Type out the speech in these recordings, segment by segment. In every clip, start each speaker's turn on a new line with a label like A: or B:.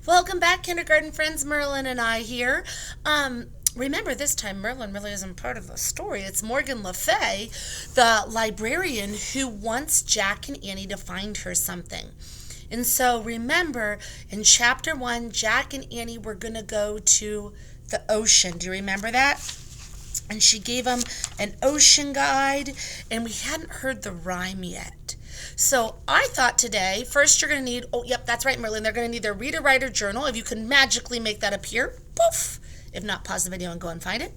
A: Welcome back, kindergarten friends. Merlin and I here. Remember, this time Merlin really isn't part of the story. It's Morgan Le Fay, the librarian who wants Jack and Annie to find her something. And so remember, in chapter 1, Jack and Annie were going to go to the ocean. Do you remember that? And she gave them an ocean guide, and we hadn't heard the rhyme yet. So I thought today, first you're going to need, oh, yep, that's right, Merlin. They're going to need their reader writer journal. If you can magically make that appear, poof. If not, pause the video and go and find it.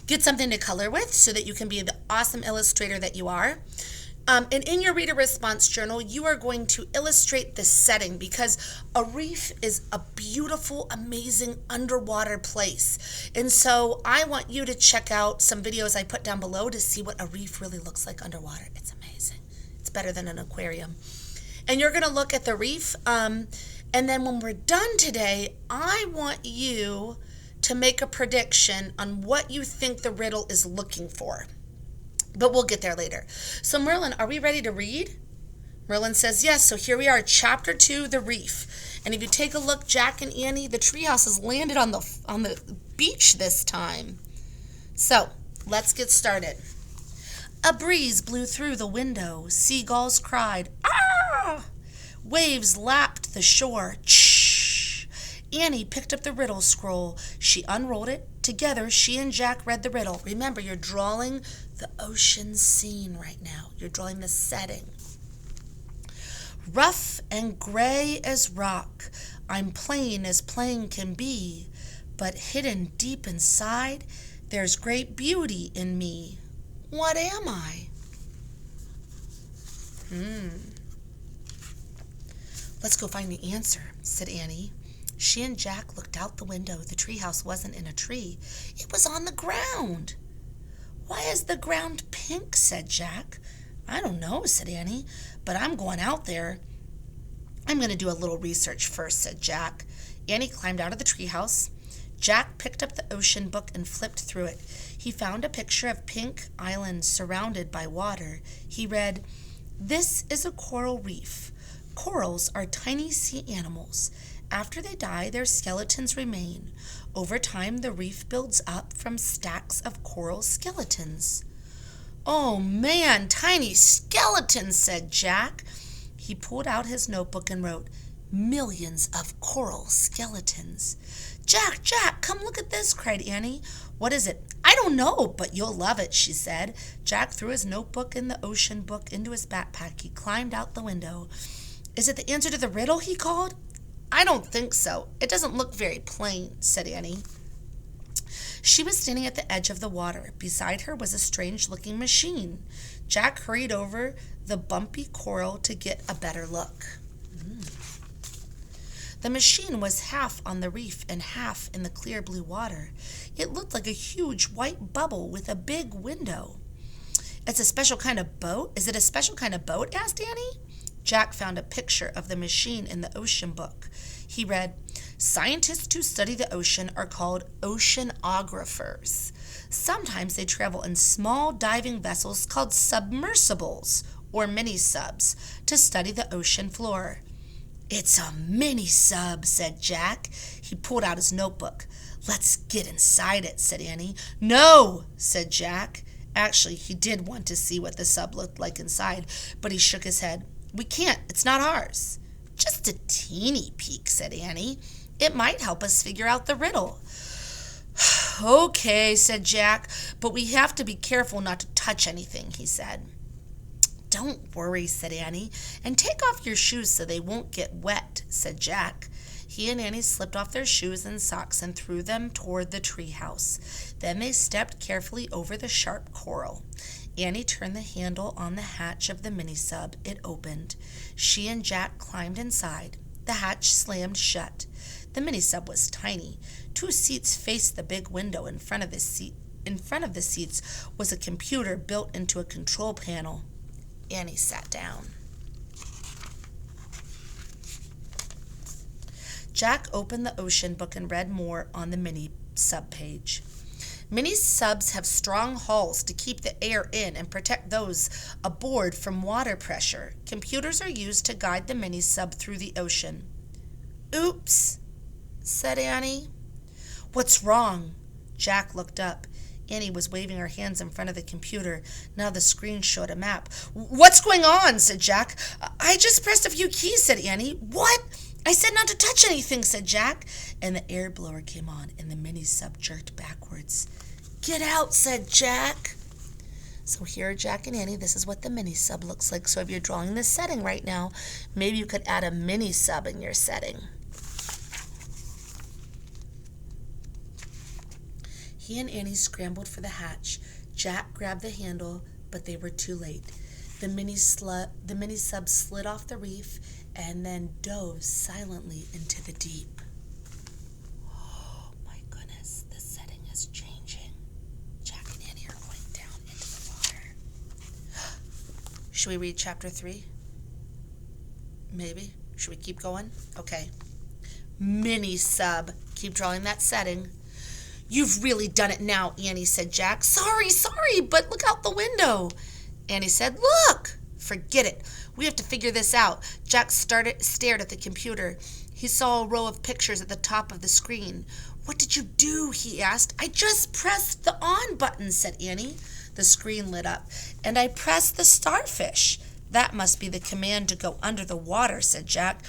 A: Get something to color with so that you can be the awesome illustrator that you are. And in your reader response journal, you are going to illustrate the setting because a reef is a beautiful, amazing underwater place. And so I want you to check out some videos I put down below to see what a reef really looks like underwater. It's amazing. It's better than an aquarium. And you're going to look at the reef. And then when we're done today, I want you to make a prediction on what you think the riddle is looking for. But we'll get there later. So Merlin, are we ready to read? Merlin says yes. So here we are, chapter 2, the reef. And if you take a look, Jack and Annie, the treehouse has landed on the beach this time. So let's get started. A breeze blew through the window. Seagulls cried, ah! Waves lapped the shore. Shh! Annie picked up the riddle scroll. She unrolled it. Together, she and Jack read the riddle. Remember, you're drawing the ocean scene right now. You're drawing the setting. Rough and gray as rock, I'm plain as plain can be, but hidden deep inside, there's great beauty in me. What am I? Let's go find the answer, said Annie. She and Jack looked out the window. The treehouse wasn't in a tree. It was on the ground. Why is the ground pink, said Jack. I don't know, said Annie, but I'm going out there. I'm going to do a little research first, said Jack. Annie climbed out of the treehouse. Jack picked up the ocean book and flipped through it. He found a picture of pink islands surrounded by water. He read, "This is a coral reef. Corals are tiny sea animals. After they die, their skeletons remain. Over time, the reef builds up from stacks of coral skeletons." Oh man, tiny skeletons, said Jack. He pulled out his notebook and wrote, "Millions of coral skeletons." Jack, come look at this, cried Annie. What is it? I don't know, but you'll love it, she said. Jack threw his notebook and the ocean book into his backpack. He climbed out the window. Is it the answer to the riddle, he called. I don't think so. It doesn't look very plain, said Annie. She was standing at the edge of the water. Beside her was a strange-looking machine. Jack hurried over the bumpy coral to get a better look. The machine was half on the reef and half in the clear blue water. It looked like a huge white bubble with a big window. It's a special kind of boat? Is it a special kind of boat? Asked Annie. Jack found a picture of the machine in the ocean book. He read, "Scientists who study the ocean are called oceanographers. Sometimes they travel in small diving vessels called submersibles, or MiniSubs, to study the ocean floor." It's a MiniSub, said Jack. He pulled out his notebook. Let's get inside it, said Annie. No, said Jack. Actually, he did want to see what the sub looked like inside, but he shook his head. We can't. It's not ours. Just a teeny peek, said Annie. It might help us figure out the riddle. Okay, said Jack, but we have to be careful not to touch anything, he said. Don't worry, said Annie, and take off your shoes so they won't get wet, said Jack. He and Annie slipped off their shoes and socks and threw them toward the treehouse. Then they stepped carefully over the sharp coral. Annie turned the handle on the hatch of the MiniSub. It opened. She and Jack climbed inside. The hatch slammed shut. The MiniSub was tiny. 2 seats faced the big window in front of the seat. In front of the seats was a computer built into a control panel. Annie sat down. Jack opened the ocean book and read more on the MiniSub page. MiniSubs have strong hulls to keep the air in and protect those aboard from water pressure. Computers are used to guide the MiniSub through the ocean. Oops, said Annie. What's wrong? Jack looked up. Annie was waving her hands in front of the computer. Now the screen showed a map. What's going on? Said Jack. I just pressed a few keys, said Annie. What? I said not to touch anything, said Jack. And the air blower came on and the MiniSub jerked backwards. Get out, said Jack. So here are Jack and Annie. This is what the MiniSub looks like. So if you're drawing this setting right now, maybe you could add a MiniSub in your setting. He and Annie scrambled for the hatch. Jack grabbed the handle, but they were too late. The MiniSub slid off the reef and then dove silently into the deep. Oh my goodness, the setting is changing. Jack and Annie are going down into the water. Should we read chapter 3? Maybe. Should we keep going? Okay. MiniSub. Keep drawing that setting. You've really done it now, Annie, said Jack. Sorry, but look out the window. Annie said, look. Forget it. We have to figure this out. Jack stared at the computer. He saw a row of pictures at the top of the screen. What did you do? He asked. I just pressed the on button, said Annie. The screen lit up. And I pressed the starfish. That must be the command to go under the water, said Jack.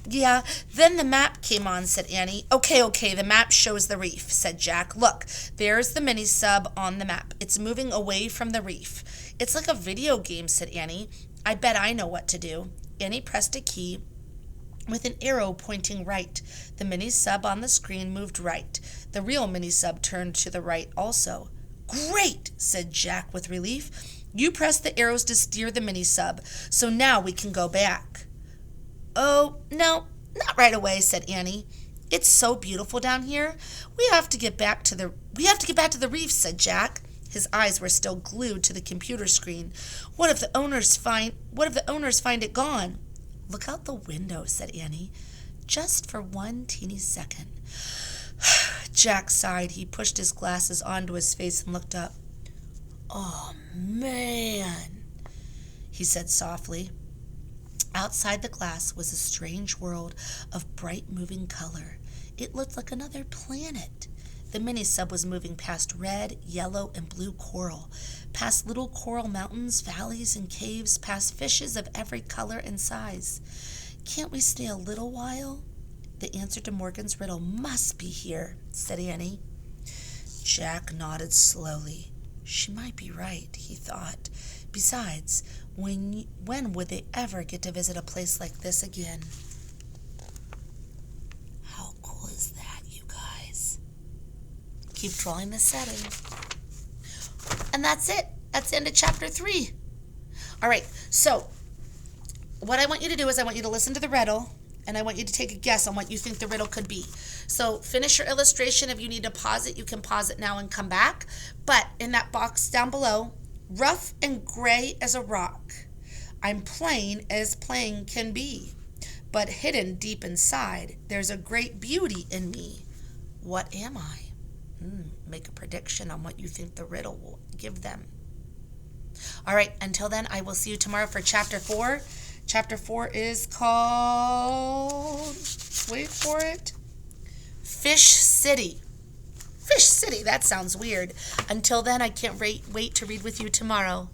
A: Yeah, then the map came on, said Annie. Okay, the map shows the reef, said Jack. Look, there's the MiniSub on the map. It's moving away from the reef. It's like a video game, said Annie. I bet I know what to do. Annie pressed a key with an arrow pointing right. The MiniSub on the screen moved right. The real MiniSub turned to the right also. Great, said Jack with relief. You pressed the arrows to steer the MiniSub, so now we can go back. Oh, no, not right away, said Annie. It's so beautiful down here. We have to get back to the reef, said Jack. His eyes were still glued to the computer screen. What if the owners find it gone? Look out the window, said Annie. Just for one teeny second. Jack sighed. He pushed his glasses onto his face and looked up. Oh, man, he said softly. Outside the glass was a strange world of bright moving color. It looked like another planet. The MiniSub was moving past red, yellow, and blue coral, past little coral mountains, valleys, and caves, past fishes of every color and size. Can't we stay a little while? The answer to Morgan's riddle must be here, said Annie. Jack nodded slowly. She might be right, he thought. Besides, when would they ever get to visit a place like this again? How cool is that, you guys? Keep drawing the setting. And that's it. That's the end of chapter 3. All right, so what I want you to do is I want you to listen to the riddle, and I want you to take a guess on what you think the riddle could be. So finish your illustration. If you need to pause it, you can pause it now and come back. But in that box down below, rough and gray as a rock, I'm plain as plain can be, but hidden deep inside, there's a great beauty in me. What am I? Make a prediction on what you think the riddle will give them. All right, until then, I will see you tomorrow for chapter 4. Chapter 4 is called, wait for it, Fish City. Fish City, that sounds weird. Until then, I can't wait to read with you tomorrow.